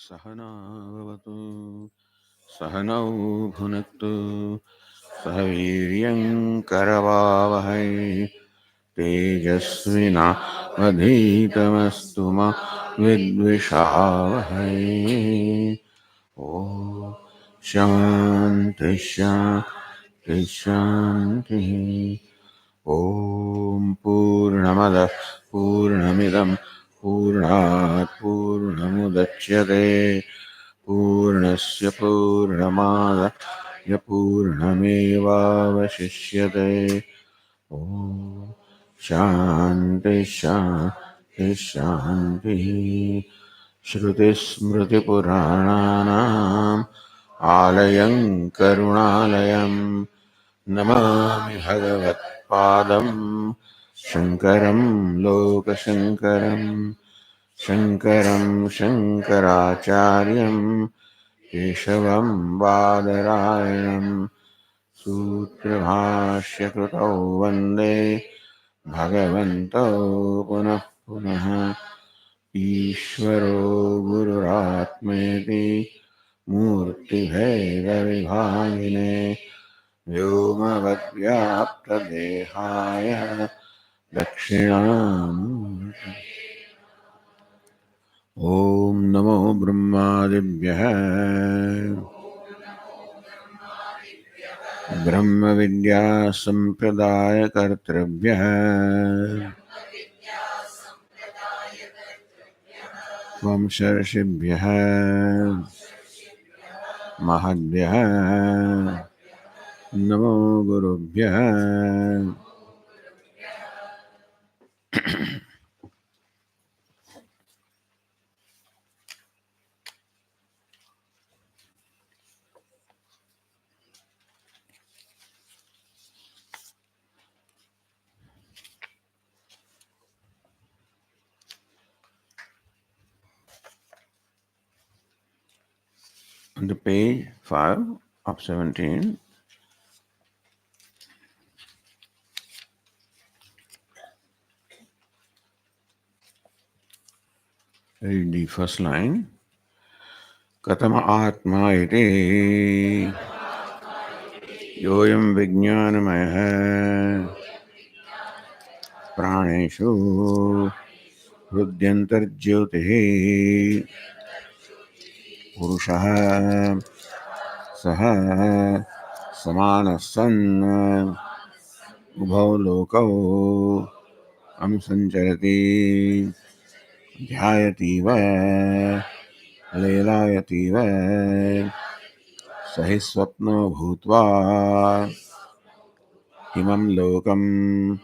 सहनावतु सहनौ भुनक्तु सह वीर्यङ्करवावहै तेजस्विनावधीतमस्तु मा विद्विषावहै ॐ शान्ति शान्ति शान्तिः ॐ पूर्णमदः पूर्णमिदं पूर्णात् पूर्णमुदच्यते पूर्णस्य पूर्णमादाय पूर्णमेवावशिष्यते ॐ शान्ति शान्ति शान्तिः श्रुतिस्मृतिपुराणानाम् आलयं करुणालयं नमामि भगवत्पादं शङ्करं लोकशङ्करं शङ्करं शङ्कराचार्यं केशवं बादरायणं सूत्रभाष्यकृतौ वन्दे भगवन्तौ पुनः पुनः ईश्वरो गुरुरात्मेति मूर्तिभेदविभागिने व्योमवद्व्याप्तदेहाय दक्षिणामूर्तये ॐ नमो ब्रह्मादिभ्यः ब्रह्मविद्यासम्प्रदायकर्तृभ्यः वंशर्षिभ्यः महद्भ्यः नमो गुरुभ्यः On the page 5 of 17, read the first line. Katama atma iti yoyam vijnanamaya praneshu hridyantarjyotihi purushah saha samanasan ubhau lokau amsancharati dhyayativa leelayativa sahi swapno bhutva imam lokam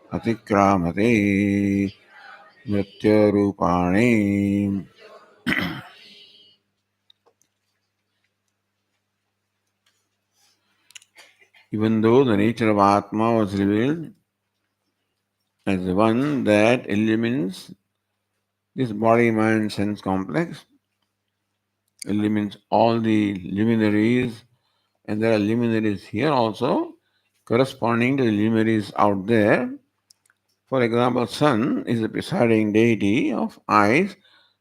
atikramate mrityurupani. Even though the nature of Atma was revealed as the one that illumines this body, mind, sense complex, illumines all the luminaries, and there are luminaries here also corresponding to the luminaries out there. For example, sun is the presiding deity of eyes,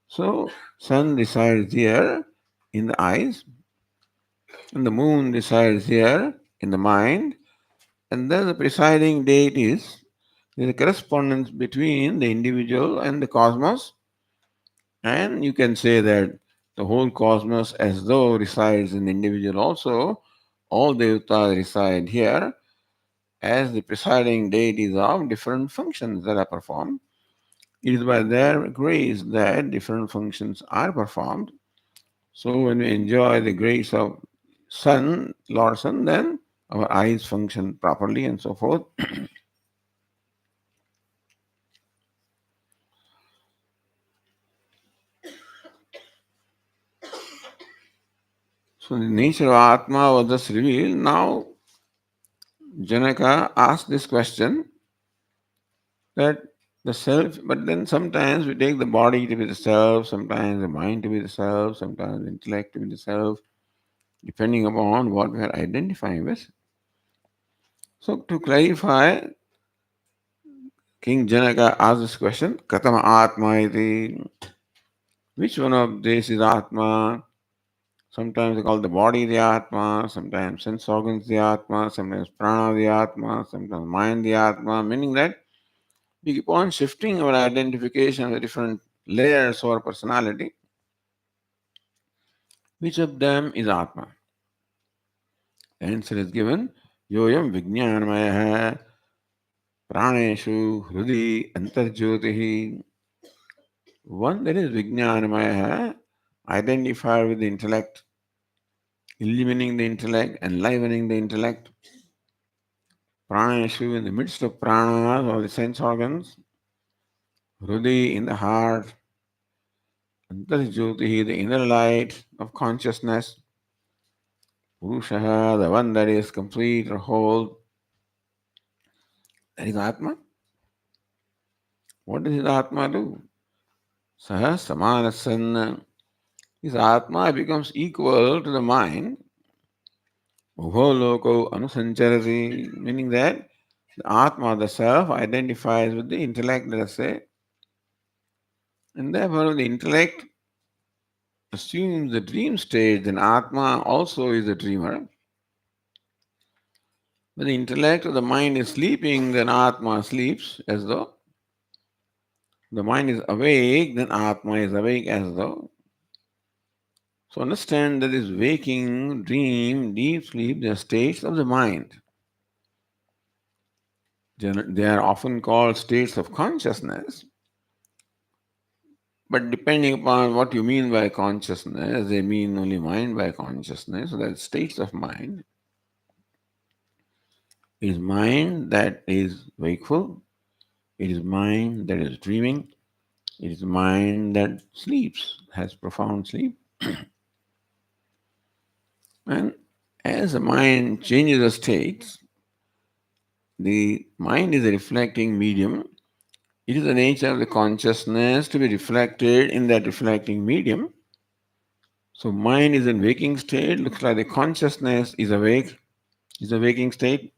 so sun resides here in the eyes, and the moon resides here in the mind, and then the presiding deities. There is a correspondence between the individual and the cosmos, and you can say that the whole cosmos, as though resides in the individual also, all devatas reside here as the presiding deities of different functions that are performed. It is by their grace that different functions are performed. So when we enjoy the grace of Sun, Lord Sun, then our eyes function properly and so forth. So the nature of Atma was thus revealed. Now Janaka asked this question that the self, but then sometimes we take the body to be the self, sometimes the mind to be the self, sometimes the intellect to be the self, depending upon what we are identifying with. So to clarify, King Janaka asked this question, Katama Atma iti. Which one of this is Atma? Sometimes they call the body the Atma, sometimes sense organs the Atma, sometimes prana the Atma, sometimes mind the Atma, meaning that we keep on shifting our identification of the different layers of our personality. Which of them is Atma? The answer is given Yoyam Vijnanamaya Praneshu Hrudi Antarjyotihi. One that is Vijnanamaya, identified with the intellect, illumining the intellect, enlivening the intellect. Praneshu in the midst of pranas or the sense organs, Hrudi in the heart, Antarjyotihi the inner light of consciousness, Purushaha the one that is complete or whole, that is Atma. What does his Atma do? Saha Samanasan. His Atma becomes equal to the mind. Ubho loko anusancharati, meaning that the Atma, the self, identifies with the intellect, let us say, and therefore the intellect assumes the dream state, then Atma also is a dreamer. When the intellect or the mind is sleeping, then Atma sleeps as though. The mind is awake, then Atma is awake as though. So understand that this waking, dream, deep sleep, they are states of the mind. They are often called states of consciousness, but depending upon what you mean by consciousness, they mean only mind by consciousness. So that states of mind is mind that is wakeful, it is mind that is dreaming, it is mind that sleeps, has profound sleep. And as the mind changes the states, the mind is a reflecting medium. It is the nature of the consciousness to be reflected in that reflecting medium. So mind is in waking state, looks like the consciousness is awake, is a waking state.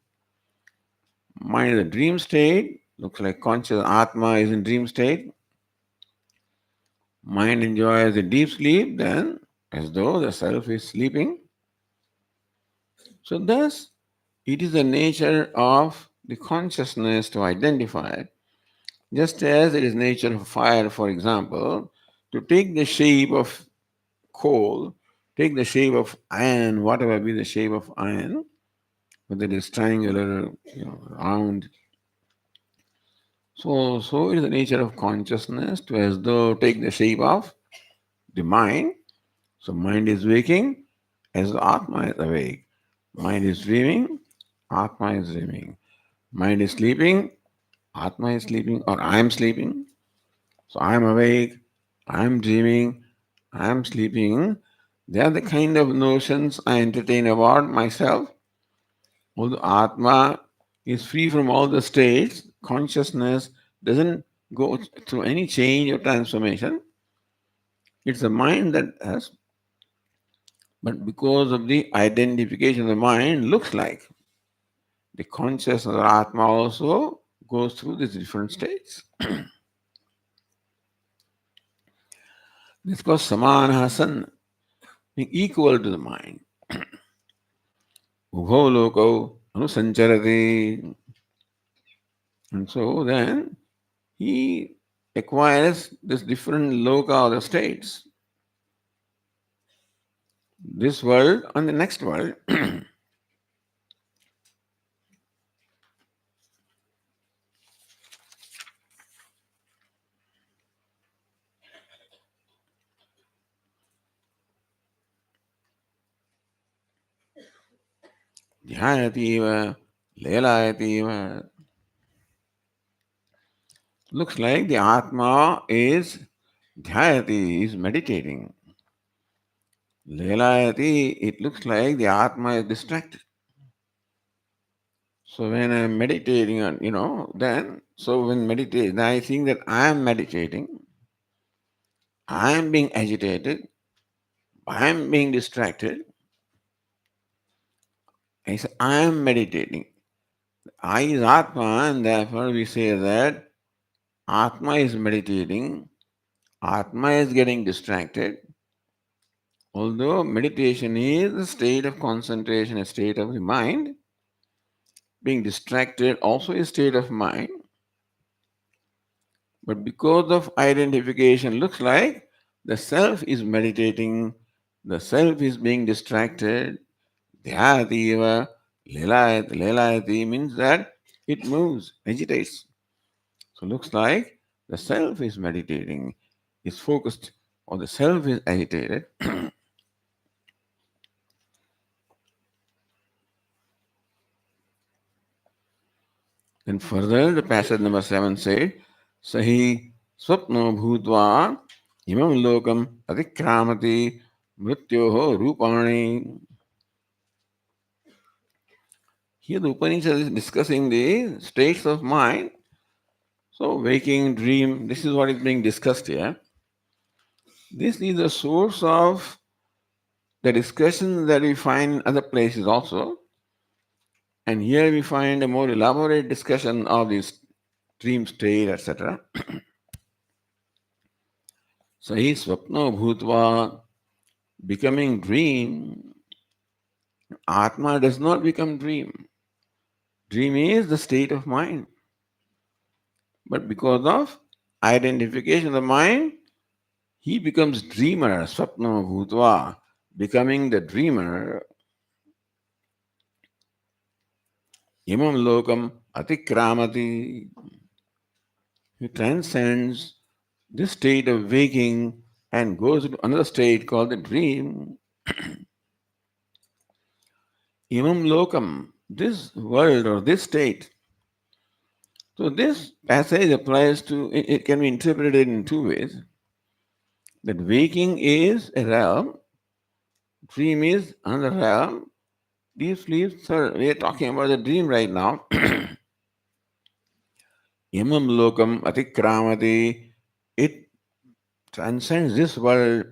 Mind is a dream state, looks like conscious Atma is in dream state. Mind enjoys a deep sleep, then as though the self is sleeping. So thus, it is the nature of the consciousness to identify, just as it is nature of fire, for example, to take the shape of coal, take the shape of iron, whatever be the shape of iron, whether it is triangular, round. So it is the nature of consciousness to as though take the shape of the mind. So mind is waking as the Atma is awake. Mind is dreaming, Atma is dreaming. Mind is sleeping, Atma is sleeping, or I am sleeping. So I am awake, I am dreaming, I am sleeping. They are the kind of notions I entertain about myself. Although Atma is free from all the states, consciousness doesn't go through any change or transformation. It's the mind that has, but because of the identification of the mind, looks like the consciousness of Atma also goes through these different states. This called samana san, being equal to the mind. Ubho loko anusancharati. And so then he acquires this different loka or the states, this world and the next world. Dhyayativa, lelayativa. Looks like the Atma is dhyayati, is meditating. Lelayati, it looks like the Atma is distracted. So when I'm meditating on, then, so when meditate, I think that I am meditating, I am being agitated, I am being distracted. I say, I am meditating. I is Atma, and therefore we say that Atma is meditating, Atma is getting distracted. Although meditation is a state of concentration, a state of the mind, being distracted also is a state of mind. But because of identification, looks like the self is meditating, the self is being distracted. Dhyativa, lelayati means that it moves, agitates. So looks like the self is meditating, is focused, or the self is agitated. Then further, the passage number 7 said, Sahi swapno bhutva imam lokam atikramati mrityoho rupani. Here the Upanishad is discussing the states of mind. So waking, dream, this is what is being discussed here. This is the source of the discussion that we find in other places also. And here we find a more elaborate discussion of this dream state, etc. Sahi swapno bhutva, becoming dream. Atma does not become dream. Dream is the state of mind. But because of identification of the mind, he becomes dreamer, swapno bhutva, becoming the dreamer. Imam lokam atikramati. He transcends this state of waking and goes into another state called the dream. Imam lokam, this world or this state. So this passage applies to, it can be interpreted in two ways. That waking is a realm, dream is another realm, deep sleep, third. We are talking about the dream right now. Imam lokam atikramati, it transcends this world,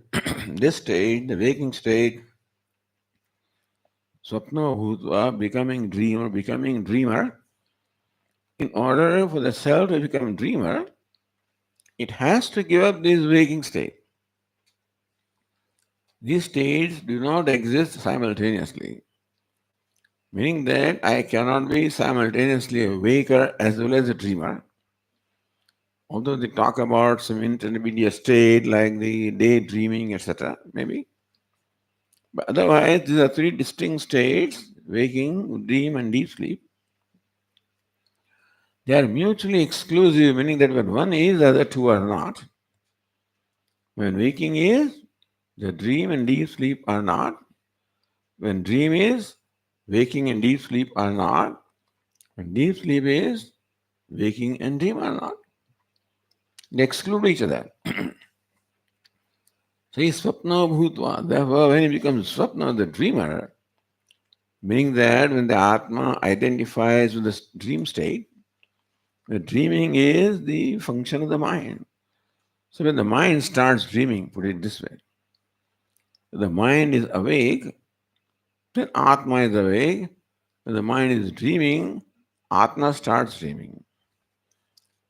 this state, the waking state. Swapno bhutva, becoming dreamer, becoming dreamer. In order for the self to become dreamer, it has to give up this waking state. These states do not exist simultaneously, meaning that I cannot be simultaneously a waker as well as a dreamer. Although they talk about some intermediate state like the daydreaming, etc., maybe. But otherwise, these are three distinct states, waking, dream, and deep sleep. They are mutually exclusive, meaning that when one is, the other two are not. When waking is, the dream and deep sleep are not. When dream is, waking and deep sleep are not. When deep sleep is, waking and dream are not. They exclude each other. So he swapno bhutva. Therefore, when he becomes swapna, the dreamer, meaning that when the Atma identifies with the dream state, the dreaming is the function of the mind. So when the mind starts dreaming, put it this way, the mind is awake, then Atma is awake. When the mind is dreaming, Atma starts dreaming.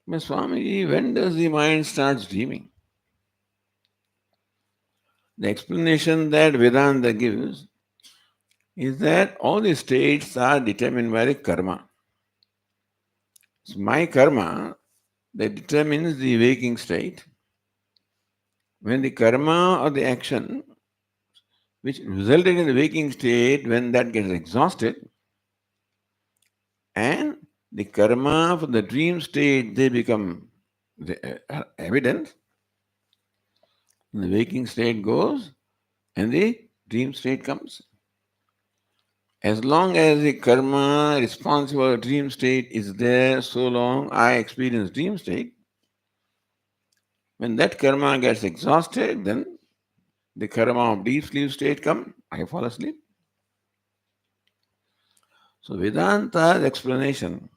But Swamiji, when does the mind start dreaming? The explanation that Vedanta gives is that all the states are determined by the karma. It's my karma that determines the waking state. When the karma or the action which resulted in the waking state, when that gets exhausted, and the karma for the dream state, they become evident. The waking state goes and the dream state comes. As long as the karma responsible for dream state is there, so long I experience dream state. When that karma gets exhausted, then the karma of deep sleep state comes, I fall asleep. So Vedanta's explanation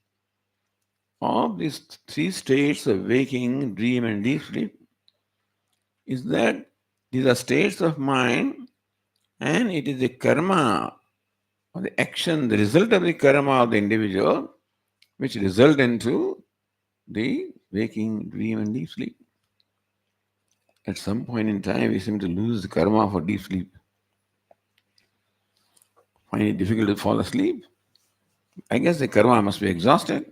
of these three states of waking, dream, and deep sleep is that these are states of mind, and it is the karma or the action, the result of the karma of the individual, which result into the waking, dream, and deep sleep. At some point in time, we seem to lose the karma for deep sleep. Find it difficult to fall asleep. I guess the karma must be exhausted.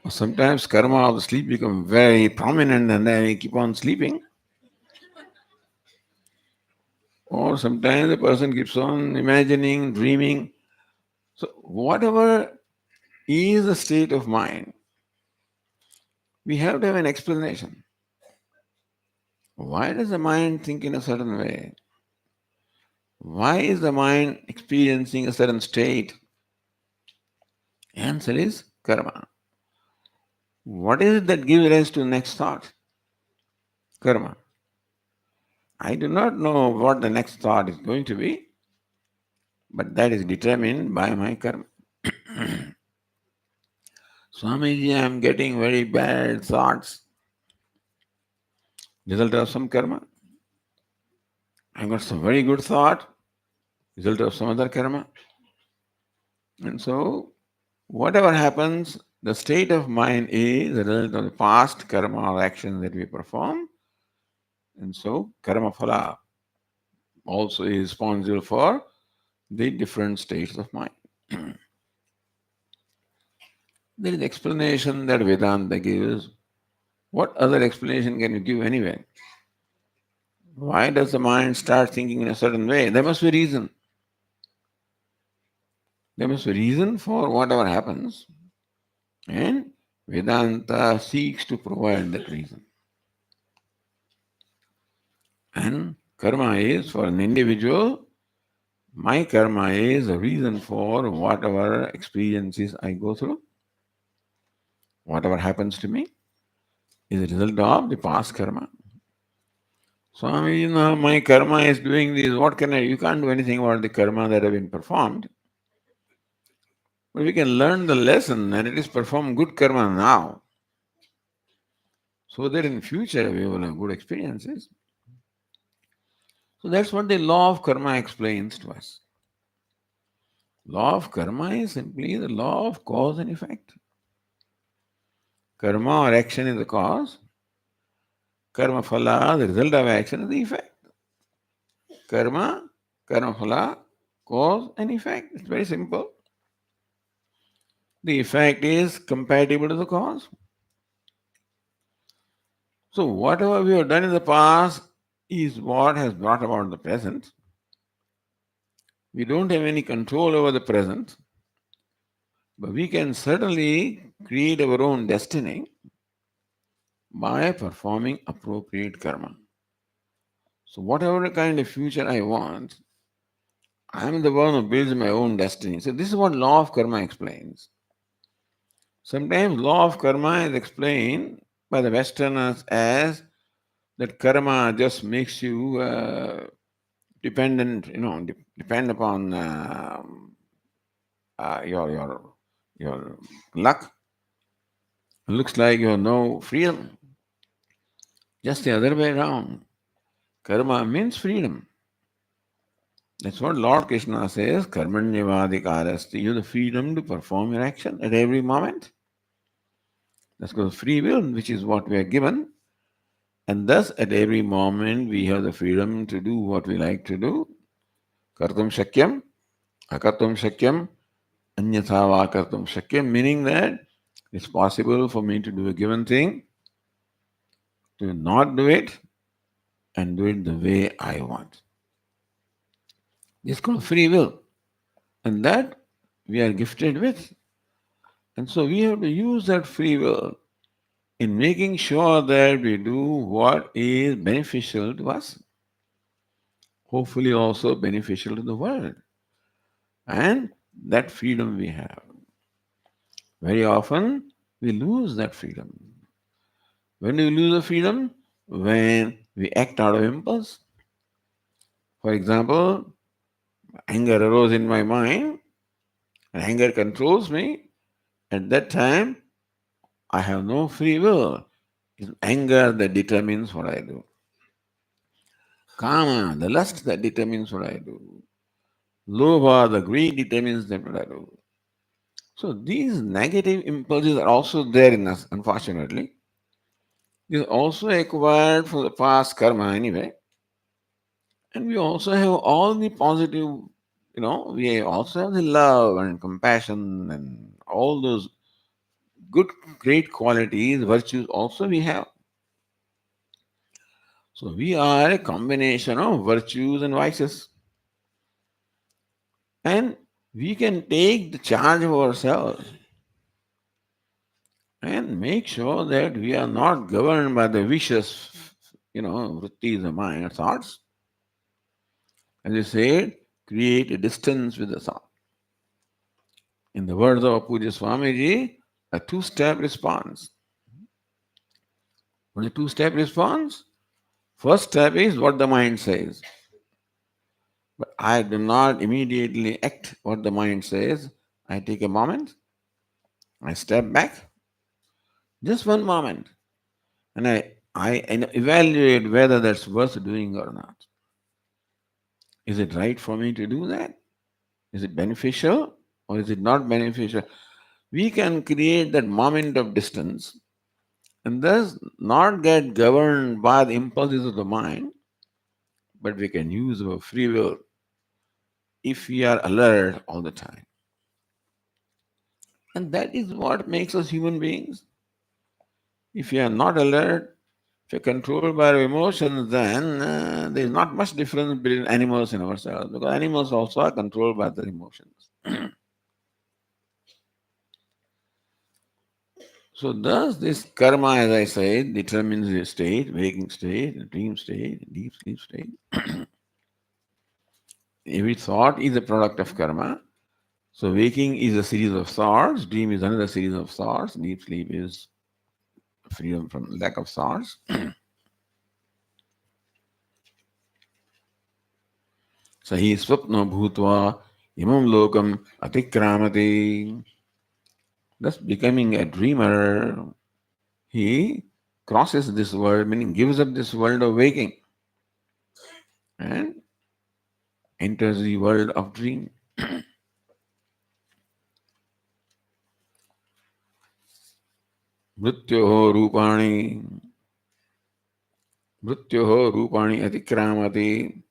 Or sometimes karma of the sleep become very prominent and then we keep on sleeping. Or sometimes the person keeps on imagining, dreaming. So whatever is the state of mind, we have to have an explanation. Why does the mind think in a certain way? Why is the mind experiencing a certain state? Answer is karma. What is it that gives rise to next thought? Karma. I do not know what the next thought is going to be, but that is determined by my karma. Swamiji, I am getting very bad thoughts. Result of some karma. I got some very good thought. Result of some other karma. And so, whatever happens, the state of mind is the result of the past karma or actions that we perform. And so, karma phala also is responsible for the different states of mind. There is explanation that Vedanta gives. What other explanation can you give anyway? Why does the mind start thinking in a certain way? There must be reason. There must be reason for whatever happens. And Vedanta seeks to provide that reason. And karma is for an individual, my karma is a reason for whatever experiences I go through. Whatever happens to me is a result of the past karma. Swami, my karma is doing this. What can I? You can't do anything about the karma that have been performed. But we can learn the lesson and it is perform good karma now. So that in future we will have good experiences. So that's what the law of karma explains to us. Law of karma is simply the law of cause and effect. Karma or action is the cause. Karma phala, the result of action, is the effect. Karma, karma phala, cause and effect. It's very simple. The effect is compatible to the cause. So whatever we have done in the past is what has brought about the present. We don't have any control over the present, but we can certainly create our own destiny by performing appropriate karma. So whatever kind of future I want, I am the one who builds my own destiny. So this is what law of karma explains. Sometimes law of karma is explained by the Westerners as that karma just makes you dependent, depend upon your luck. It looks like you have no freedom. Just the other way around. Karma means freedom. That's what Lord Krishna says, karmanyavadikarasti. You have the freedom to perform your action at every moment. That's called free will, which is what we are given. And thus, at every moment, we have the freedom to do what we like to do. Kartum shakyam, akartum shakyam, anyatha va kartum shakyam, meaning that it's possible for me to do a given thing, to not do it, and do it the way I want. This is called free will. And that we are gifted with. And so we have to use that free will in making sure that we do what is beneficial to us, hopefully also beneficial to the world. And that freedom we have. Very often we lose that freedom. When do we lose the freedom? When we act out of impulse. For example, anger arose in my mind, and anger controls me. At that time, I have no free will. It's anger that determines what I do. Kama, the lust that determines what I do. Lobha, the greed determines that what I do. So these negative impulses are also there in us, unfortunately. This is also acquired from the past karma anyway. And we also have all the positive, we also have the love and compassion and all those good, great qualities, virtues also we have. So we are a combination of virtues and vices. And we can take the charge of ourselves and make sure that we are not governed by the vicious, vrittis of mind or thoughts. As I said, create a distance with the thought. In the words of Puja Swamiji, a two-step response. What is a two-step response? First step is what the mind says. But I do not immediately act what the mind says. I take a moment, I step back, just one moment, and I evaluate whether that's worth doing or not. Is it right for me to do that? Is it beneficial or is it not beneficial? We can create that moment of distance and thus not get governed by the impulses of the mind, but we can use our free will if we are alert all the time. And that is what makes us human beings. If we are not alert, if we are controlled by our emotions, then there is not much difference between animals and ourselves, because animals also are controlled by their emotions. So thus this karma, as I said, determines the state, waking state, dream state, deep sleep state. Every thought is a product of karma. So waking is a series of thoughts, dream is another series of thoughts, deep sleep is freedom from lack of thoughts. Sahi swapna bhutva imam lokam atikramati. Thus becoming a dreamer, he crosses this world, meaning gives up this world of waking and enters the world of dream. मृत्योः रूपाणि मृत्योः रूपाणि अतिक्रामति.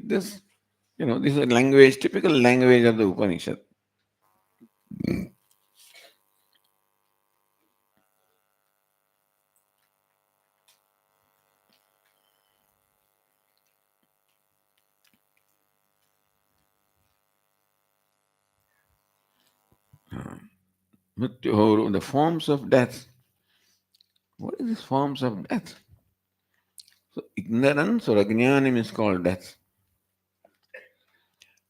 This, this is a language, typical language of the Upanishad. Mrityoho, the forms of death. What is these forms of death? So ignorance or ajnanam is called death.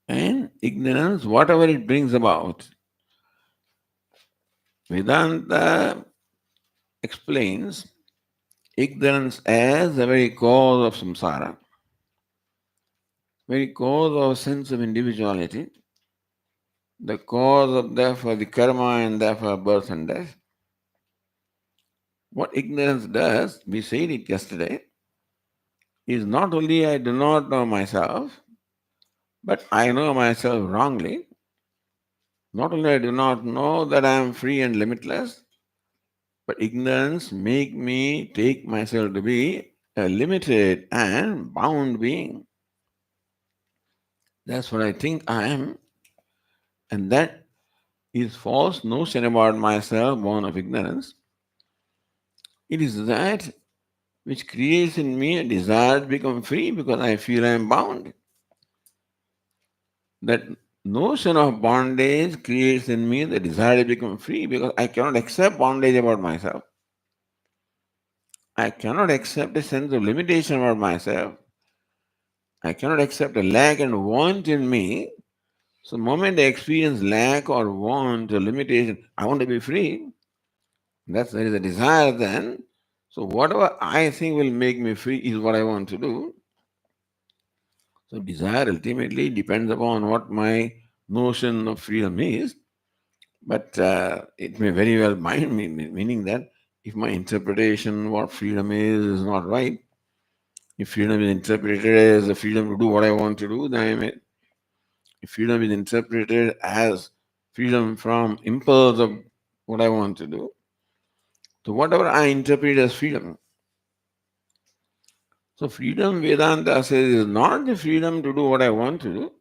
And ignorance, whatever it brings about, Vedanta explains ignorance as the very cause of samsara, very cause of sense of individuality, the cause of therefore the karma and therefore birth and death. What ignorance does, we said it yesterday, is not only I do not know myself, but I know myself wrongly. Not only I do not know that I am free and limitless, but ignorance make me take myself to be a limited and bound being. That's what I think I am, and that is false notion about myself born of ignorance. It is that which creates in me a desire to become free because I feel I am bound. That notion of bondage creates in me the desire to become free because I cannot accept bondage about myself. I cannot accept a sense of limitation about myself. I cannot accept a lack and want in me. So the moment I experience lack or want or limitation, I want to be free. There is a desire then. So whatever I think will make me free is what I want to do. So desire ultimately depends upon what my notion of freedom is. But it may very well mind me, meaning that if my interpretation what freedom is not right, if freedom is interpreted as the freedom to do what I want to do, then if freedom is interpreted as freedom from impulse of what I want to do, So whatever I interpret as freedom. So freedom, Vedanta says, is not the freedom to do what I want to do.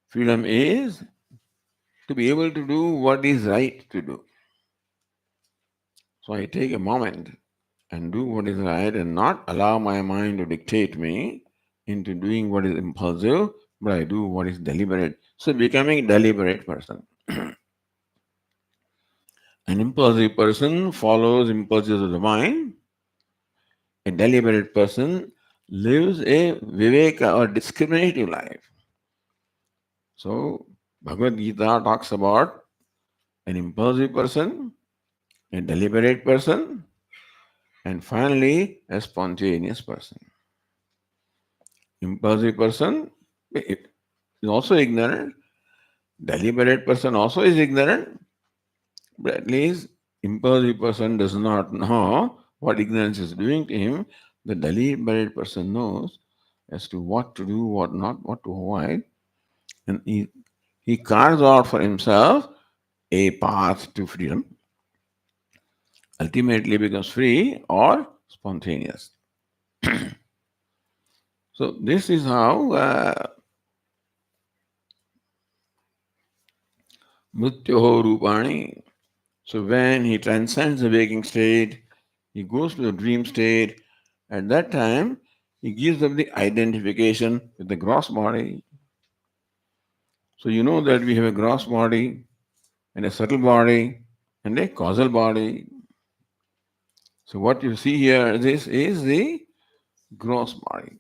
Freedom is to be able to do what is right to do. So I take a moment and do what is right and not allow my mind to dictate me into doing what is impulsive, but I do what is deliberate. So becoming a deliberate person. An impulsive person follows impulses of the mind. A deliberate person lives a viveka or discriminative life. So Bhagavad Gita talks about an impulsive person, a deliberate person, and finally a spontaneous person. Impulsive person is also ignorant. Deliberate person also is ignorant, but at least impulsive person does not know what ignorance is doing to him. The deliberate person knows as to what to do, what not, what to avoid, and he carves out for himself a path to freedom, ultimately becomes free or spontaneous. So this is how Mrityoho Rupani. So when he transcends the waking state, he goes to the dream state. At that time, he gives up the identification with the gross body. So you know that we have a gross body and a subtle body and a causal body. So what you see here, this is the gross body.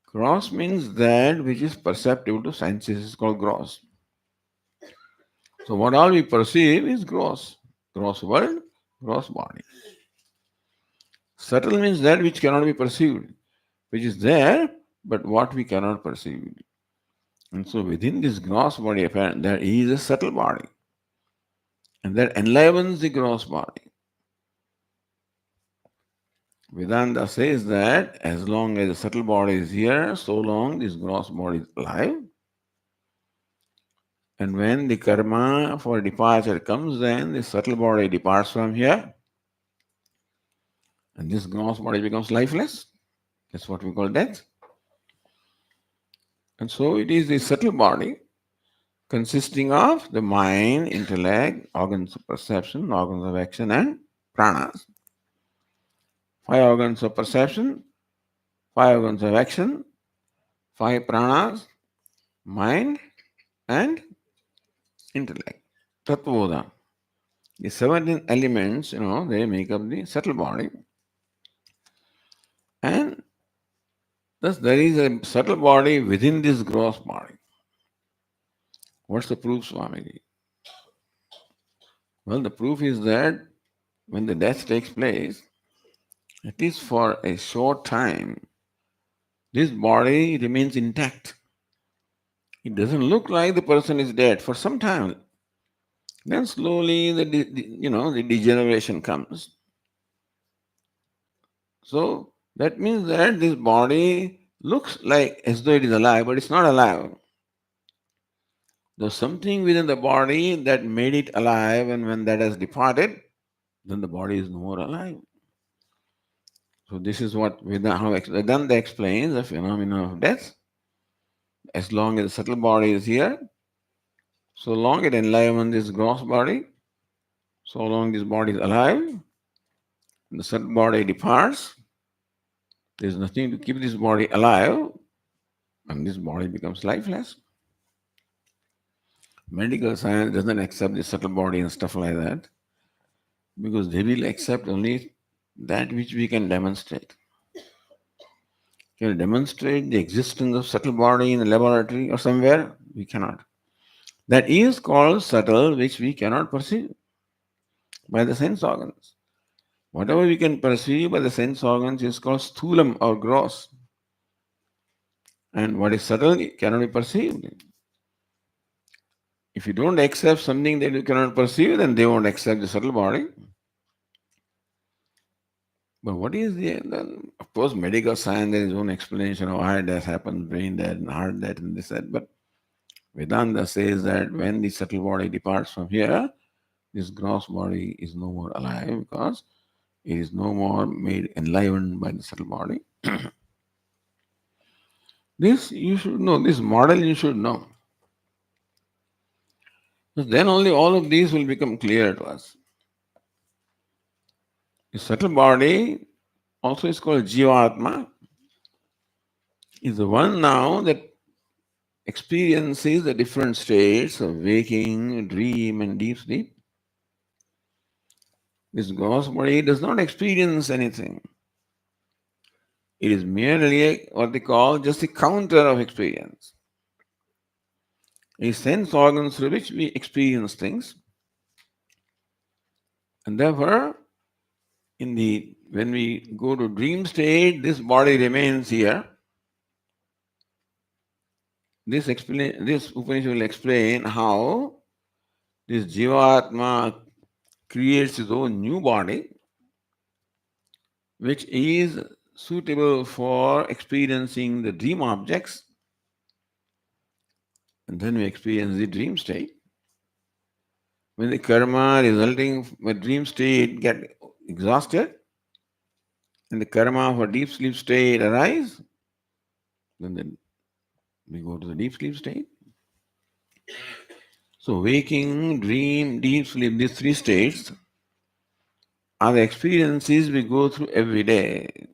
Gross means that which is perceptible to senses is called gross. So what all we perceive is gross. Gross world, gross body. Subtle means that which cannot be perceived, which is there, but what we cannot perceive. And so within this gross body, there is a subtle body. And that enlivens the gross body. Vedanta says that as long as the subtle body is here, so long this gross body is alive. And when the karma for departure comes, then the subtle body departs from here. And this gross body becomes lifeless. That's what we call death. And so it is the subtle body consisting of the mind, intellect, organs of perception, organs of action, and pranas. 5 organs of perception, 5 organs of action, 5 pranas, mind, and intellect. Tattvoda. The 17 elements, they make up the subtle body. And thus there is a subtle body within this gross body. What's the proof, Swamiji? Well, the proof is that when the death takes place, at least for a short time, this body remains intact. It doesn't look like the person is dead for some time. Then slowly the degeneration comes. So that means that this body looks like as though it is alive, but it's not alive. There's something within the body that made it alive, and when that has departed, then the body is no more alive. So this is what Vedanta explains the phenomenon of death. As long as the subtle body is here, so long it enlivens this gross body, so long this body is alive, the subtle body departs, there is nothing to keep this body alive, and this body becomes lifeless. Medical science doesn't accept the subtle body and stuff like that, because they will accept only that which we can demonstrate. Can you demonstrate the existence of subtle body in a laboratory or somewhere? We cannot. That is called subtle, which we cannot perceive by the sense organs. Whatever we can perceive by the sense organs is called sthulam or gross. And what is subtle cannot be perceived. If you don't accept something that you cannot perceive, then they won't accept the subtle body. But what is of course, medical science, there is own explanation of why death happens, brain death and heart death and this, that. But Vedanta says that when the subtle body departs from here, this gross body is no more alive because it is no more made enlivened by the subtle body. This you should know, this model you should know. Because then only all of these will become clear to us. The subtle body also is called Jivatma, is the one now that experiences the different states of waking, dream, and deep sleep. This gross body does not experience anything. It is merely what they call just a counter of experience. A sense organs through which we experience things. And therefore, when we go to dream state, this body remains here. This Upanishad will explain how this Jivatma creates his own new body, which is suitable for experiencing the dream objects, and then we experience the dream state. When the karma resulting from a dream state get exhausted, and the karma for deep sleep state arise, then we go to the deep sleep state. So waking, dream, deep sleep, these three states are the experiences we go through every day.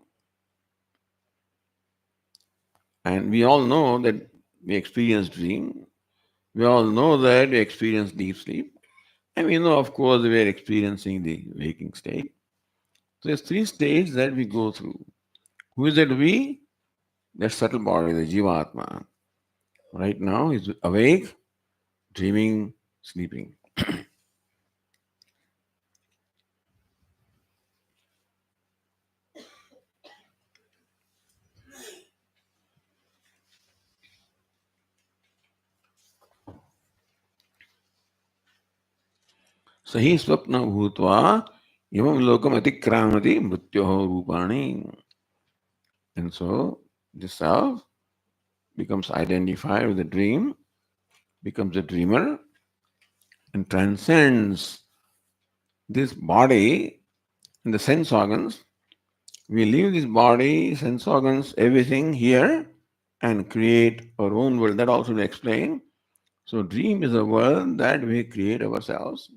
And we all know that we experience dream. We all know that we experience deep sleep. And we know, of course, we are experiencing the waking state. So there's three states that we go through. Who is that we? That subtle body, the Jivatma. Right now is awake, dreaming, sleeping. Sahi swapna bhutva imam lokam atikramati mrityoho rupani. And so this self becomes identified with the dream, becomes a dreamer, and transcends this body and the sense organs. We leave this body, sense organs, everything here and create our own world. That also will explain. So dream is a world that we create ourselves.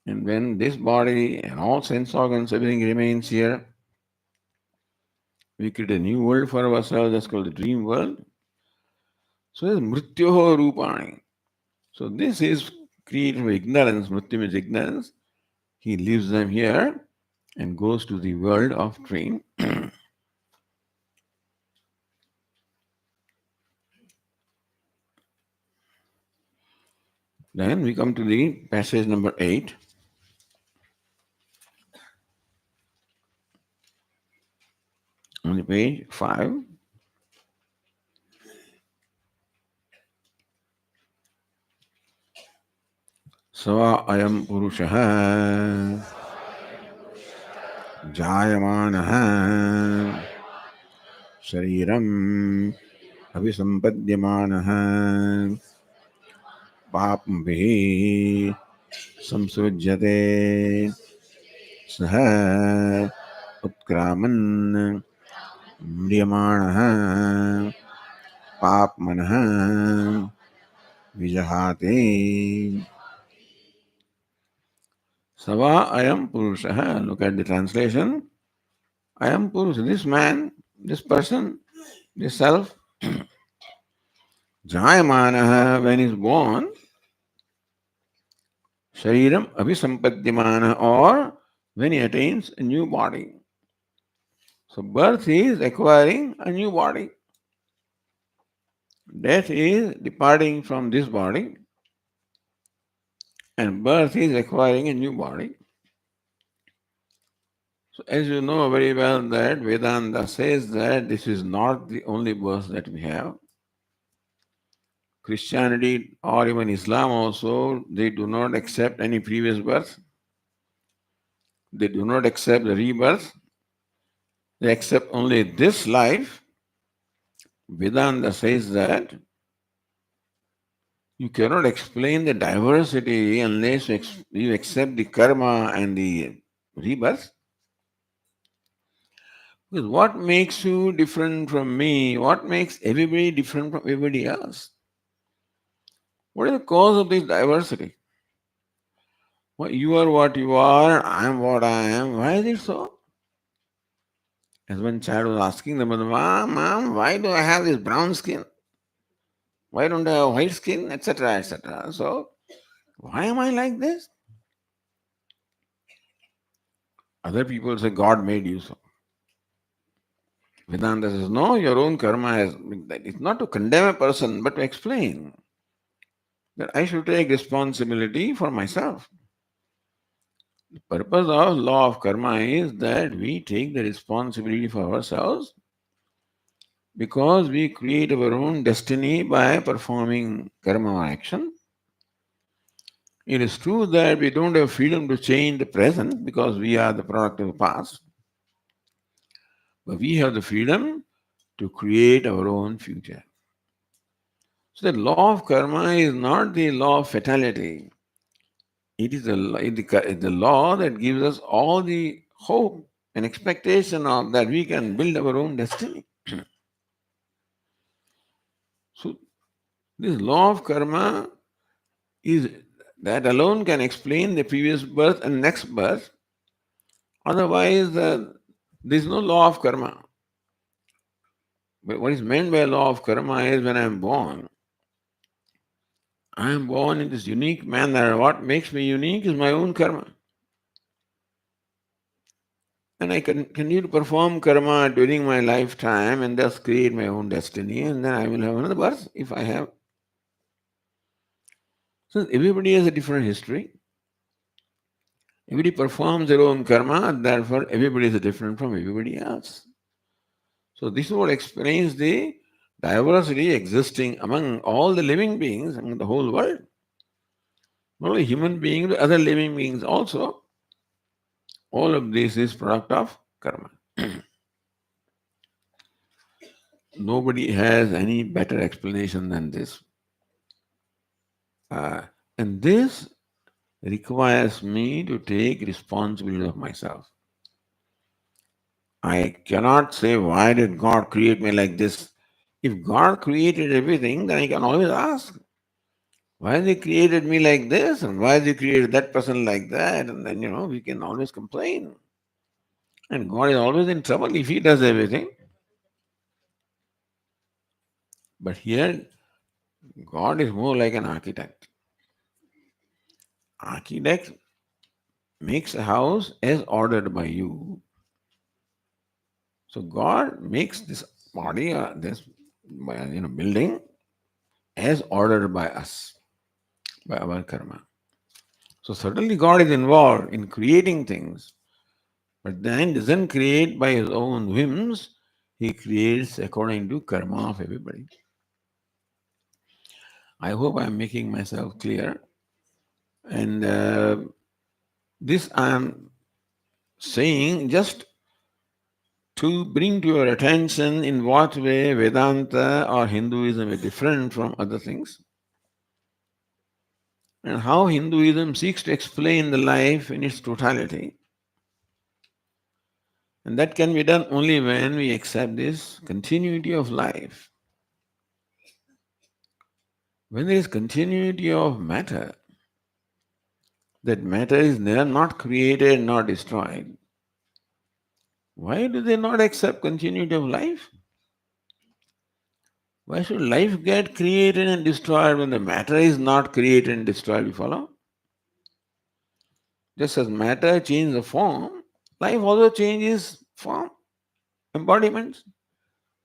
And when this body and all sense organs, everything remains here, we create a new world for ourselves that's called the dream world. So it's mrityoho rupani. So this is created from ignorance. Mrityu is ignorance. He leaves them here and goes to the world of dream. Then we come to the passage number 8. On the page 5. Sava ayam purushaha jayamanaha shariram abhisampadhyamanaha papamvihi samsujyate saha utkraman mriyamanaha papmanaha vijahate. Sava ayam purushaha. Look at the translation. Ayam purusha. This man, this person, this self, jayamanaha, when is born, shariram abhisampadhyamana, or when he attains a new body. So birth is acquiring a new body. Death is departing from this body. And birth is acquiring a new body. So as you know very well that Vedanta says that this is not the only birth that we have. Christianity or even Islam also, they do not accept any previous birth. They do not accept the rebirth. They accept only this life. Vedanta says that You cannot explain the diversity unless you accept the karma and the rebirth. Because what makes you different from me? What makes everybody different from everybody else? What is the cause of this diversity? Well, you are what you are, I am what I am. Why is it so? As one child was asking the mother, Mom, why do I have this brown skin? Why don't I have white skin? Etc. etc. So, why am I like this? Other people say God made you so. Vedanta says, no, your own karma has. It's not to condemn a person, but to explain that I should take responsibility for myself. The purpose of law of karma is that we take the responsibility for ourselves because we create our own destiny by performing karma or action. It is true that we don't have freedom to change the present because we are the product of the past, but we have the freedom to create our own future. So the law of karma is not the law of fatality. It is the law that gives us all the hope and expectation of that we can build our own destiny. So this law of karma is that alone can explain the previous birth and next birth. Otherwise, there is no law of karma. But what is meant by law of karma is when I am born in this unique manner. What makes me unique is my own karma. And I can continue to perform karma during my lifetime and thus create my own destiny, and then I will have another birth if I have. So everybody has a different history. Everybody performs their own karma, therefore everybody is different from everybody else. So this is what explains the diversity existing among all the living beings in the whole world. Not only human beings, but other living beings also. All of this is product of karma. Nobody has any better explanation than this. And this requires me to take responsibility of myself. I cannot say, why did God create me like this? If God created everything, then I can always ask, why has He created me like this? And why has He created that person like that? And then, we can always complain. And God is always in trouble if He does everything. But here, God is more like an architect. Architect makes a house as ordered by you. So God makes this body, this building as ordered by us, by our karma. So certainly God is involved in creating things, but then doesn't create by his own whims. He creates according to karma of everybody. I hope I am making myself clear. And this I am saying just to bring to your attention in what way Vedanta or Hinduism is different from other things, and how Hinduism seeks to explain the life in its totality. And that can be done only when we accept this continuity of life. When there is continuity of matter, that matter is neither not created nor destroyed. Why do they not accept continuity of life? Why should life get created and destroyed when the matter is not created and destroyed? You follow? Just as matter changes the form, life also changes form, embodiments.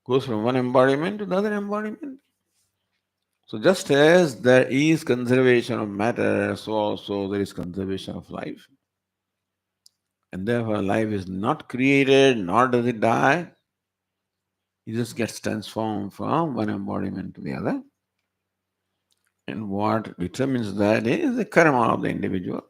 Goes from one embodiment to the other embodiment. So just as there is conservation of matter, so also there is conservation of life. And therefore life is not created, nor does it die. It just gets transformed from one embodiment to the other. And what determines that is the karma of the individual.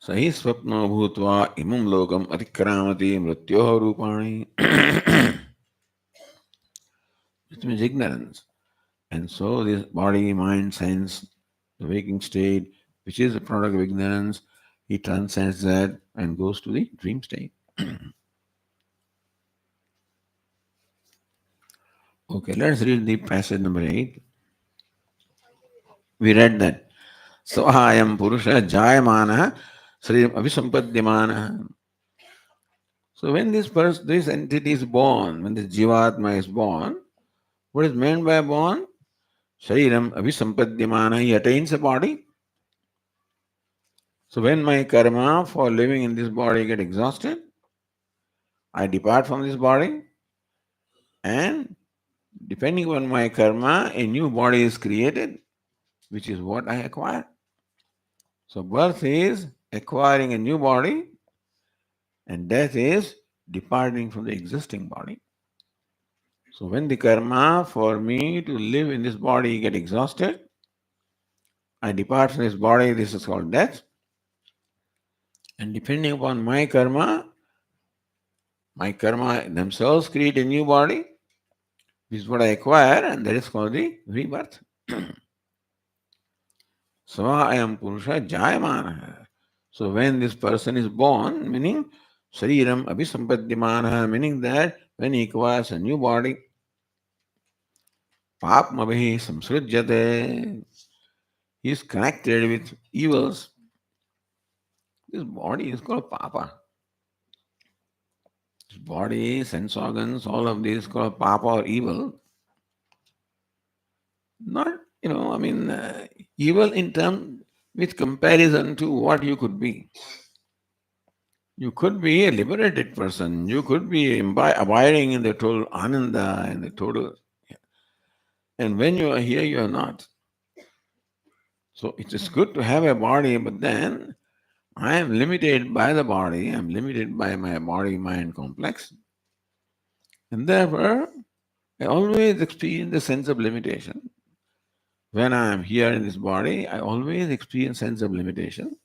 Sahi swapno bhutva imam lokam atikramati mrityoho rupani. It means ignorance. And so this body, mind, sense, the waking state, which is a product of ignorance, he transcends that and goes to the dream state. Okay, let's read the passage number 8. We read that Swahayam Purusha Jayamana Sri Avisampadhyamana. So when this entity is born, when this Jivatma is born, what is meant by born? Shariram Avisampadhyamana, he attains a body. So when my karma for living in this body get exhausted, I depart from this body and depending on my karma, a new body is created, which is what I acquire. So birth is acquiring a new body and death is departing from the existing body. So when the karma for me to live in this body get exhausted, I depart from this body, this is called death. And depending upon my karma themselves create a new body. This is what I acquire, and that is called the rebirth. So I am Purusha Jayamana. So when this person is born, meaning Shariram Abhisampadhyamana, meaning that when he acquires a new body, Papmabhi Samsrujyate, he is connected with evils. This body is called Papa. This body, sense organs, all of this is called Papa or evil. Not, evil in terms with comparison to what you could be. You could be a liberated person. You could be abiding in the total ananda and the total. And when you are here, you are not. So it is good to have a body, but then I am limited by the body. I am limited by my body-mind complex. And therefore, I always experience the sense of limitation. When I am here in this body, I always experience sense of limitation.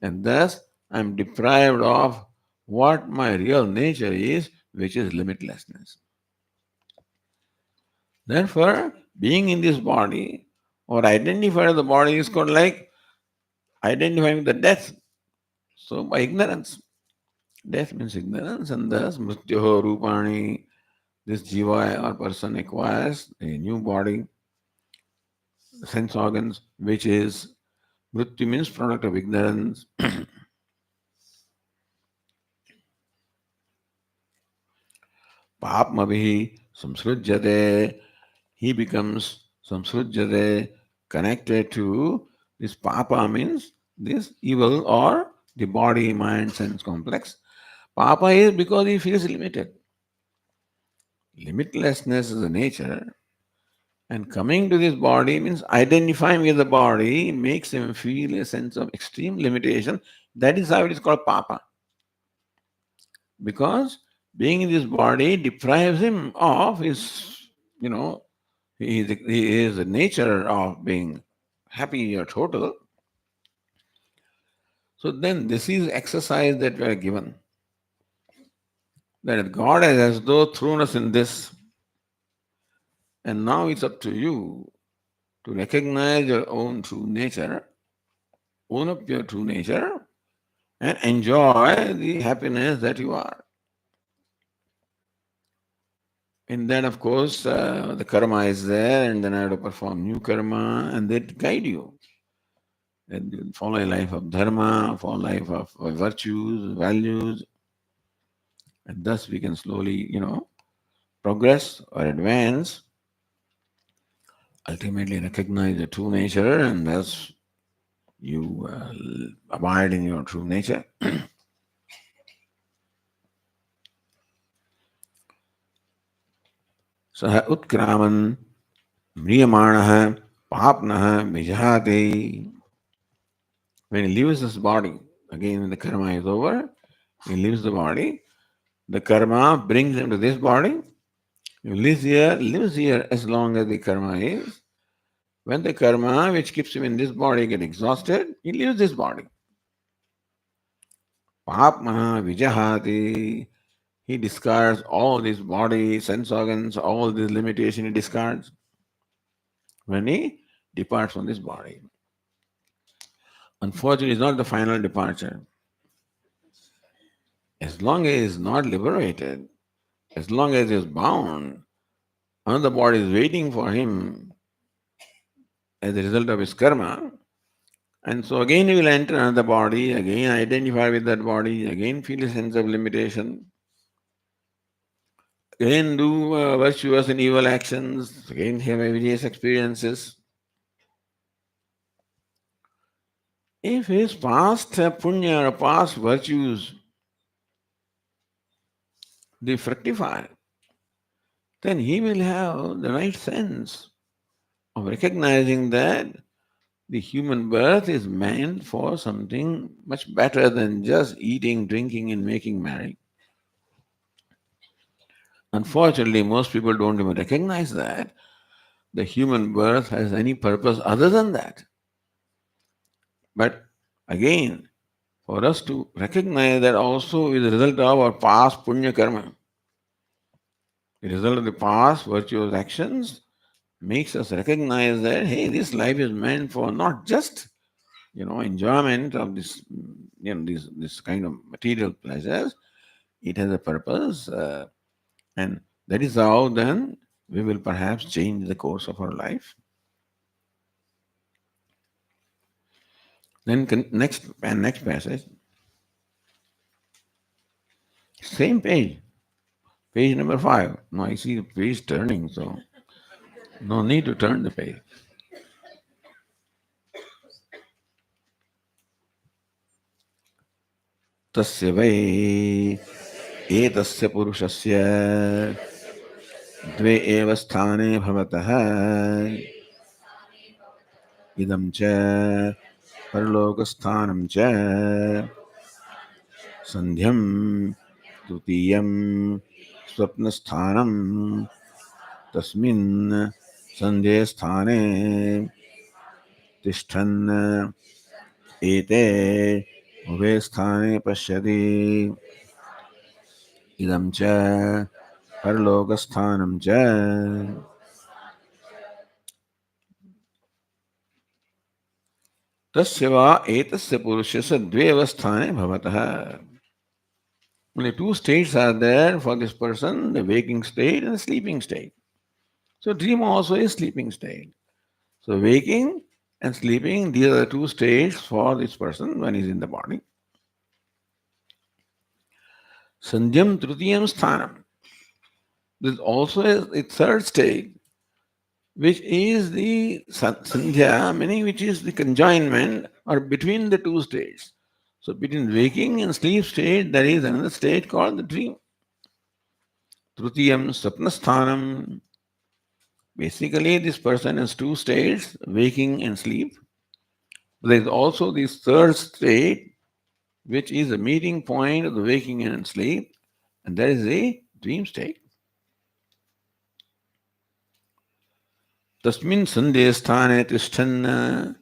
And thus, I am deprived of what my real nature is, which is limitlessness. Therefore, being in this body or identifying the body is called like identifying the death. So by ignorance. Death means ignorance, and thus mrityoho rupani, this jiva or person acquires a new body, sense organs, which is mrityu means product of ignorance. Papmabhi samsrujyate, he becomes samsrujyate, connected to this papa means this evil or the body, mind, sense complex. Papa is because he feels limited. Limitlessness is the nature. And coming to this body means identifying with the body makes him feel a sense of extreme limitation. That is how it is called papa. Because being in this body deprives him of his, he is the nature of being happy or total. So then this is exercise that we are given. That God has as though thrown us in this. And now it's up to you to recognize your own true nature, own up your true nature, and enjoy the happiness that you are. And then, of course, the karma is there, and then I have to perform new karma, and that guide you. And you follow a life of dharma, follow a life of virtues, values, and thus we can slowly, progress or advance, ultimately recognize the true nature, and thus you abide in your true nature. Saha utkraman mriyamanaha papnaha vijhate. When he leaves this body, again when the karma is over, he leaves the body. The karma brings him to this body. He lives here as long as the karma is. When the karma which keeps him in this body get exhausted, he leaves this body. papmana vijahati. He discards all these body, sense organs, all these limitation he discards when he departs from this body. Unfortunately, it's not the final departure. As long as he is not liberated, as long as he is bound, another body is waiting for him as a result of his karma. And so again he will enter another body, again identify with that body, again feel a sense of limitation, again do virtuous and evil actions, again have various experiences. If his past punya or past virtues they fructify, then he will have the right sense of recognizing that the human birth is meant for something much better than just eating, drinking, and making merry. Unfortunately, most people don't even recognize that the human birth has any purpose other than that. But again, for us to recognize that also is a result of our past punya karma, the result of the past virtuous actions makes us recognize that hey, this life is meant for not just enjoyment of this this kind of material pleasures. It has a purpose, and that is how then we will perhaps change the course of our life. Then next passage, same page, page number 5. Now I see the page turning, so no need to turn the page. तस्य वै एतस्य पुरुषस्य द्वे एव स्थाने भवतः इदं च परलोकस्थानं च संध्यं तृतीयं स्वप्नस्थानं तस्मिन् संध्ये स्थाने तिष्ठन् एते उभे स्थाने पश्यति इदं च परलोकस्थानं च तस्य वा एतस्य पुरुषस्य द्वे अवस्थाने भवतः. Only two states are there for this person, the waking state and the sleeping state. So dream also is sleeping state. So waking and sleeping, these are the two states for this person when he is in the body. Sandhyam Trutiyam Sthanam. There is also a third state, which is the Sandhya, meaning which is the conjoinment or between the two states. So between waking and sleep state, there is another state called the dream. Trutiyam Sapnasthanam. Basically, this person has two states, waking and sleep. There is also this third state, which is the meeting point of the waking and sleep, and that is a dream state. Tasmin sandhe sthane tishthan,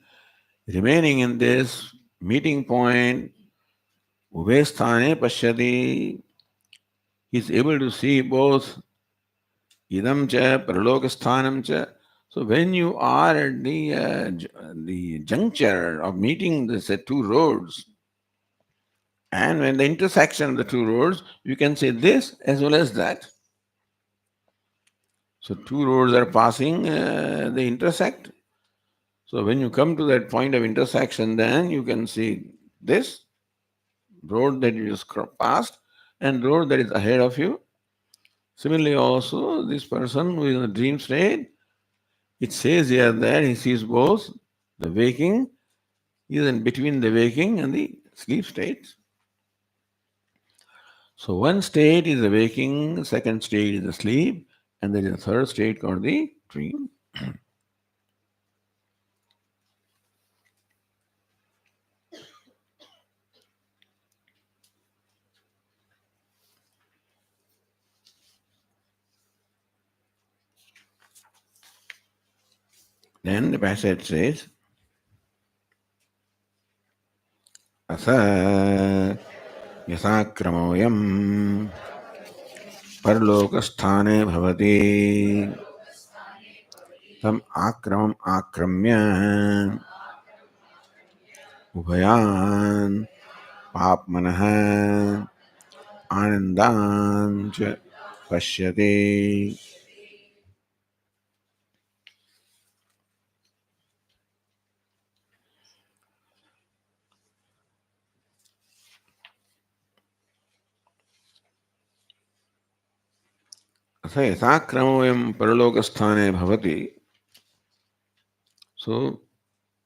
remaining in this meeting point, ube sthane pashyati, he is able to see both idam cha paralokasthanam cha. So when you are at the juncture of meeting the two roads, and when the intersection of the two roads, you can say this as well as that. So two roads are passing, they intersect. So when you come to that point of intersection, then you can see this road that you just passed and road that is ahead of you. Similarly, also this person who is in a dream state, it says here that he sees both the waking, he is in between the waking and the sleep states. So one state is the waking, second state is the sleep, and there is a third state called the dream. Then the passage says, Asa यथाक्रमोऽयं परलोकस्थाने भवति तम् आक्रमम् आक्रम्य उभयान् पाप्मनः आनन्दान् च पश्यति. अथ यथाक्रमोऽयं परलोकस्थाने भवति. So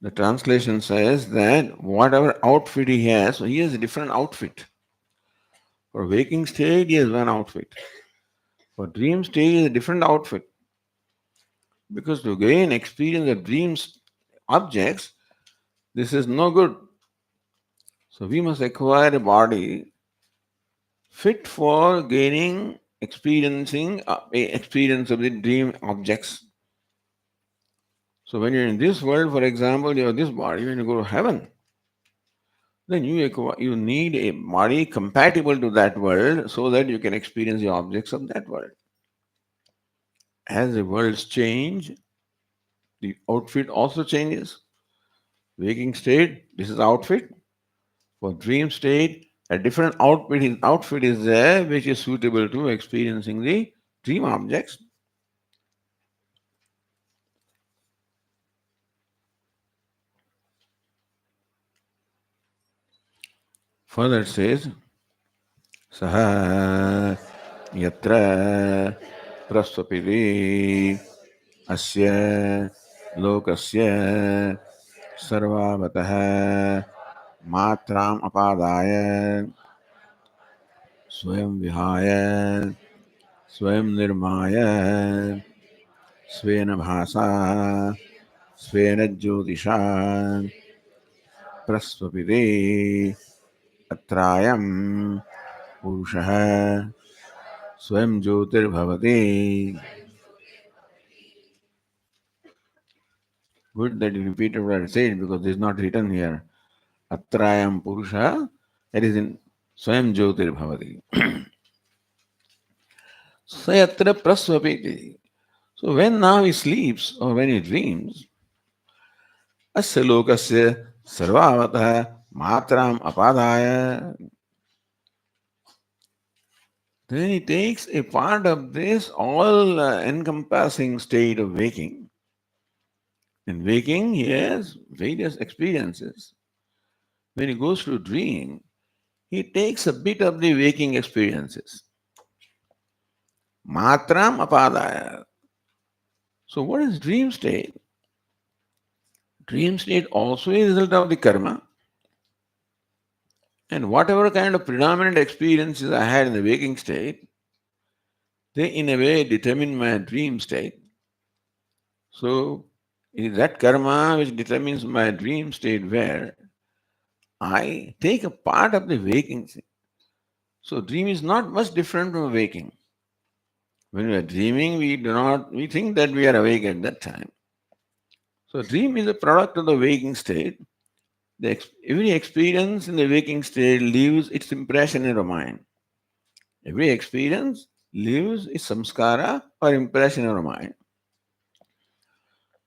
the translation says that whatever outfit he has, so he has a different outfit. For waking state, he has one outfit. For dream state, he has a different outfit. Because to gain experience of dreams objects, this is no good. So we must acquire a body fit for gaining, experiencing experience of the dream objects. So when you're in this world, for example, you have this body. When you go to heaven, then you need a body compatible to that world so that you can experience the objects of that world. As the worlds change, the outfit also changes. Waking state, this is outfit. For dream state, a different outfit is there which is suitable to experiencing the dream objects. Further it says, Saha yatra prasvapiti asya lokasya sarvavatah matram apadaya swayam vihaya swayam nirmaya swena bhasa swena jyotisha prasvapiti atrayam purushah swayam jyotir bhavati. Good that you repeated what I said because this is not written here. Atrayam purusha, that is in swayam jyotir bhavati. Sayatra prasvapiti. So when now he sleeps or when he dreams, asya lokasya sarvavata matram apadaya, then he takes a part of this all encompassing state of waking. In waking, he has various experiences. When he goes to dream, he takes a bit of the waking experiences. Matram apadaya. So what is dream state? Dream state also is a result of the karma. And whatever kind of predominant experiences I had in the waking state, they in a way determine my dream state. So it is that karma which determines my dream state where I take a part of the waking state. So dream is not much different from waking. When we are dreaming, we think that we are awake at that time. So dream is a product of the waking state. Every experience in the waking state leaves its impression in our mind. Every experience leaves its samskara or impression in our mind.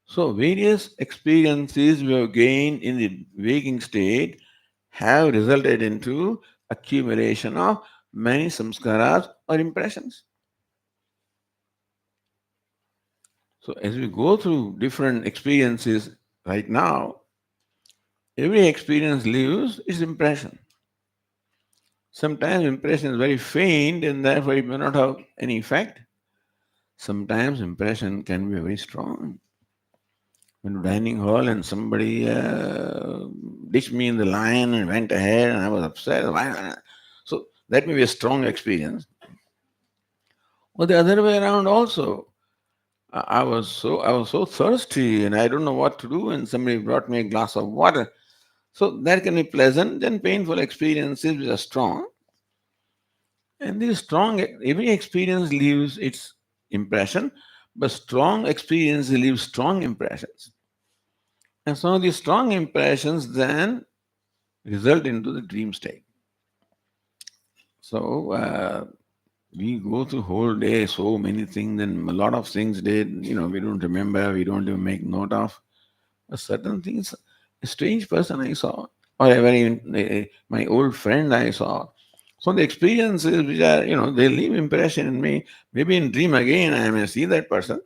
So various experiences we have gained in the waking state have resulted into accumulation of many samskaras or impressions. So as we go through different experiences right now, every experience leaves its impression. Sometimes impression is very faint and therefore it may not have any effect. Sometimes impression can be very strong. When dining hall and somebody ditched me in the line and went ahead and I was upset. So that may be a strong experience. Or the other way around also. I was so thirsty and I don't know what to do and somebody brought me a glass of water. So that can be pleasant and painful experiences which are strong. And this strong, every experience leaves its impression, but strong experience leaves strong impressions. And some of these strong impressions then result into the dream state. So we go through whole day, so many things, and a lot of things did, we don't remember, we don't even make note of. Certain things, a strange person I saw, or a very my old friend I saw. So the experiences which are, they leave impression in me. Maybe in dream again I may see that person.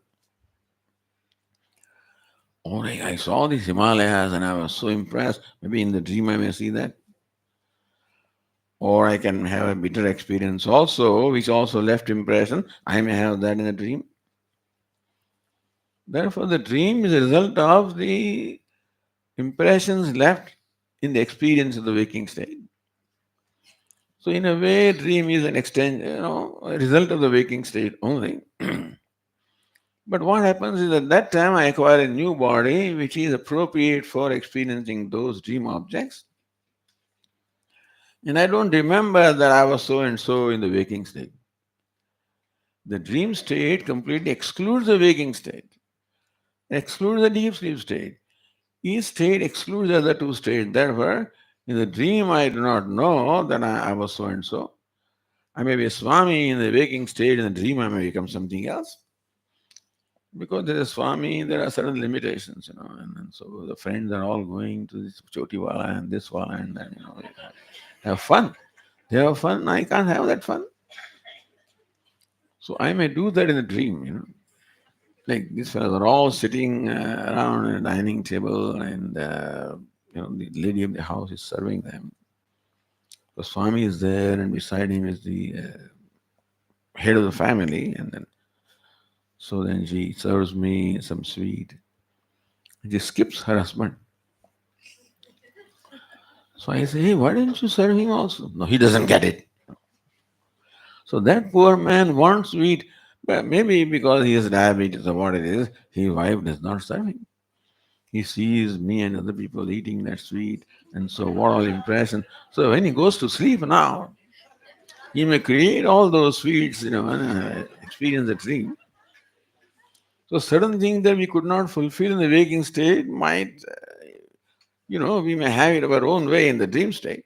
Or I saw these Himalayas and I was so impressed. Maybe in the dream I may see that. Or I can have a bitter experience also, which also left impression. I may have that in a dream. Therefore, the dream is a result of the impressions left in the experience of the waking state. So, in a way, dream is an a result of the waking state only. But what happens is at that time I acquire a new body which is appropriate for experiencing those dream objects. And I don't remember that I was so and so in the waking state. The dream state completely excludes the waking state, excludes the deep sleep state. Each state excludes the other two states. Therefore, in the dream, I do not know that I was so and so. I may be a Swami in the waking state, in the dream, I may become something else. Because there is Swami, there are certain limitations, and so the friends are all going to this Choti Wala and this Wala, and then, they have fun. They have fun, I can't have that fun. So I may do that in a dream. Like these fellows are all sitting around a dining table, and the lady of the house is serving them. The Swami is there, and beside him is the head of the family, and then she serves me some sweet. She skips her husband. So I say, hey, why didn't you serve him also? No, he doesn't get it. So that poor man wants sweet, but maybe because he has diabetes or what it is, his wife does not serve him. He sees me and other people eating that sweet, and so what all impression. So when he goes to sleep now, he may create all those sweets, and experience the dream. So certain things that we could not fulfill in the waking state might, we may have it our own way in the dream state.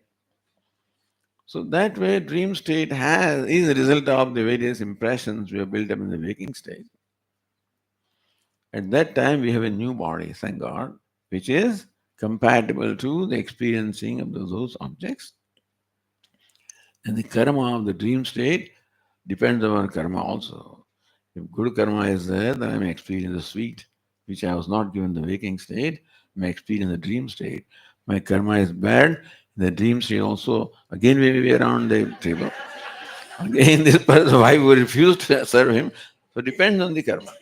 So that way, dream state is a result of the various impressions we have built up in the waking state. At that time, we have a new body, thank God, which is compatible to the experiencing of those objects. And the karma of the dream state depends on karma also. If good karma is there, then I may experience the sweet, which I was not given the waking state, I may experience the dream state. My karma is bad, the dream state also, again we may be around the table. Again, this person, wife will refuse to serve him. So it depends on the karma.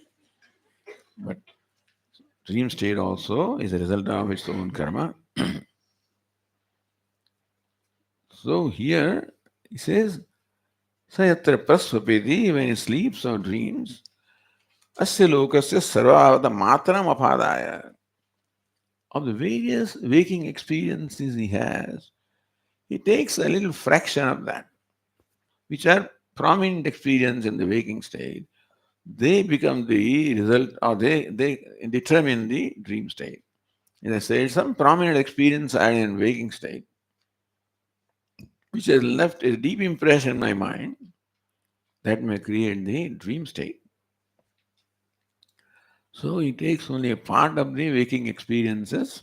But dream state also is a result of its own karma. So here he says, Sayatra prasvapeti, when he sleeps or dreams, asya lokasya sarvavata matram apadaya. Of the various waking experiences he takes a little fraction of that, which are prominent experience in the waking state. They become the result, or they determine the dream state. As I said, some prominent experience are in waking state, which has left a deep impression in my mind that may create the dream state. So he takes only a part of the waking experiences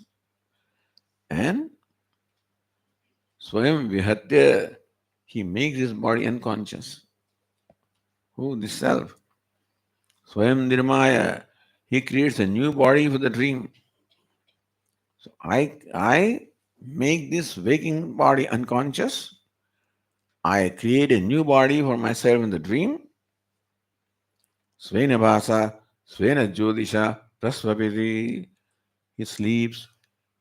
and Swayam Vihatya, he makes his body unconscious. Who? The self. Swayam Nirmaya, he creates a new body for the dream. So I make this waking body unconscious. I create a new body for myself in the dream. Svena Bhasa, Svena Jyotisha, Prasvapiti. He sleeps,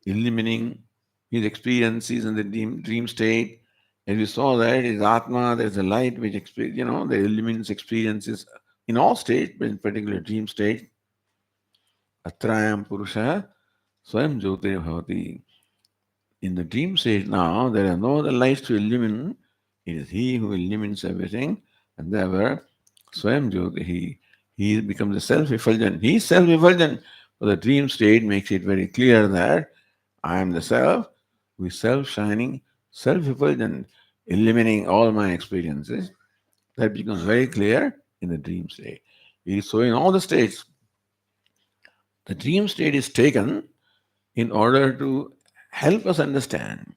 illumining his experiences in the dream state. As we saw that is Atma, there's a light which that illumines experiences in all states, but in particular dream state. Atrayam Purusha, Swayam Jyotir Bhavati. In the dream state now, there are no other lights to illumine. It is he who illumines everything, and therefore, Swayam Jyoti, he becomes a self-effulgent. He is self-effulgent. So the dream state makes it very clear that I am the self who is self-shining, self-effulgent. eliminating all my experiences. That becomes very clear in the dream state. So, in all the states, the dream state is taken in order to help us understand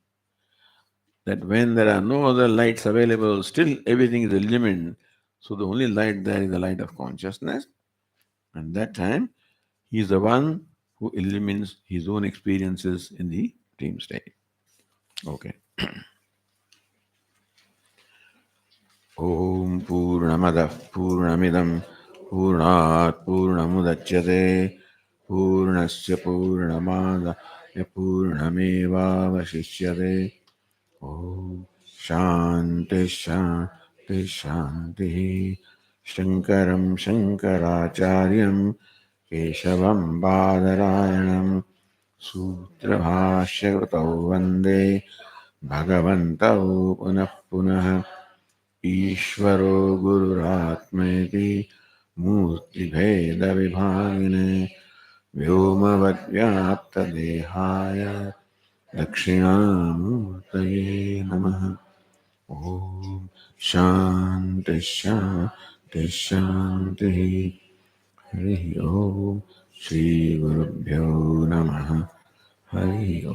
that when there are no other lights available, still everything is illumined. So, the only light there is the light of consciousness. And that time, he is the one who illumines his own experiences in the dream state. Okay. Om Purnamadah Purnamidam Purnat Purnamudachyate Purnasya Purnamadaya Purnameva Vashishyate. Om Shanti Shanti Shanti. Shankaram Shankaracharyam Keshavam Badarayanam Sutrabhashyakrutau Vande Bhagavantau Punah Punah. ईश्वरो गुरुरात्मेति मूर्तिभेदविभागिने व्योमवद्व्याप्तदेहाय दक्षिणामूर्तये नमः। ॐ शान्ति शान्ति शान्तिः। हरिः ॐ श्रीगुरुभ्यो नमः। हरिः ॐ।